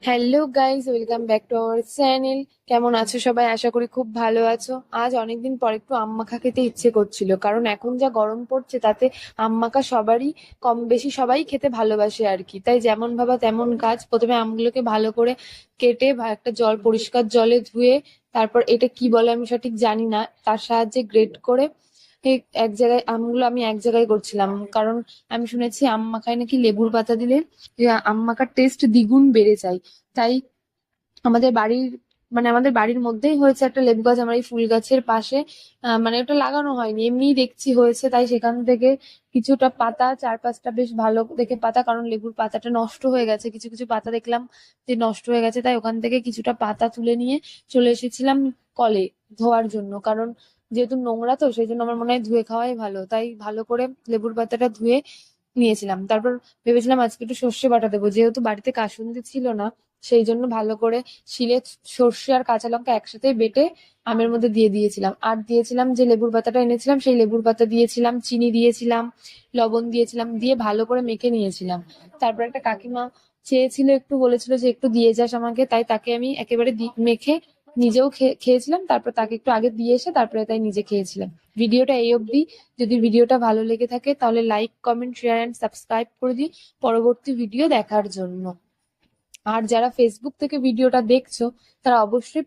Hello guys, welcome back to our channel. কেমন আছো সবাই? আশা করি খুব ভালো আছো। আজ অনেকদিন পর একটু আম মাখা খেতে ইচ্ছে করছিল, কারণ এখন যা গরম পড়ছে তাতে আম মাখা সবারই কম বেশি সবাই খেতে ভালোবাসে আর কি। তাই যেমন ভাবা তেমন কাজ, প্রথমে আমগুলোকে ভালো করে কেটে একটা পরিষ্কার জলে ধুয়ে, তারপর এটা কি বলে আমি সঠিক জানি না, তার সাহায্যে গ্রেট করে এক জায়গায় আমগুলো আমি এক জায়গায় করছিলাম, কারণ আমি শুনেছি আম মাখায় নাকি লেবুর পাতা দিলে আম মাখার টেস্ট দ্বিগুণ বেড়ে যায়। তাই আমাদের বাড়ির আমাদের বাড়ির মধ্যেই হয়েছে একটা লেবু গাছ, আমার এই ফুল গাছের পাশে। মানে ওটা লাগানো হয়নি, এমনিই দেখছি হয়েছে, তাই সেখান থেকে কিছুটা পাতা, চার পাঁচটা বেশ ভালো দেখে পাতা, কারণ লেবুর পাতাটা নষ্ট হয়ে গেছে, কিছু কিছু পাতা দেখলাম যে নষ্ট হয়ে গেছে, তাই ওখান থেকে কিছুটা পাতা তুলে নিয়ে চলে এসেছিলাম কলে ধোয়ার জন্য। কারণ যেহেতু নোংরা, তো সেই জন্য আমার মনে হয় ধুয়ে খাওয়াই ভালো, তাই ভালো করে লেবুর পাতাটা ধুয়ে নিয়েছিলাম। তারপর ভেবেছিলাম আজকে একটু সর্ষে বাটা দেবো, যেহেতু বাড়িতে কাসুন্দি ছিল না, সেই জন্য ভালো করে শিলে সর্ষে আর কাঁচা লঙ্কা একসাথে বেটে আমের মধ্যে দিয়ে দিয়েছিলাম। আর দিয়েছিলাম যে লেবুর পাতাটা এনেছিলাম, সেই লেবুর পাতা দিয়েছিলাম, চিনি দিয়েছিলাম, লবণ দিয়েছিলাম, দিয়ে ভালো করে মেখে নিয়েছিলাম। তারপর একটা কাকিমা চেয়েছিল, একটু বলেছিল যে একটু দিয়ে যাস আমাকে, তাই তাকে আমি একেবারে মেখে নিজেও খেয়েছিলাম, তারপর তাকে একটু আগে দিয়ে এসে তারপরে তাই নিজে খেয়েছিলাম। ভিডিওটা এই অবধি। যদি ভিডিওটা ভালো লেগে থাকে তাহলে like, comment, share and subscribe করে দিই পরবর্তী ভিডিও দেখার জন্য। আর যারা ফেসবুক থেকে ভিডিওটা দেখছো, তারা অবশ্যই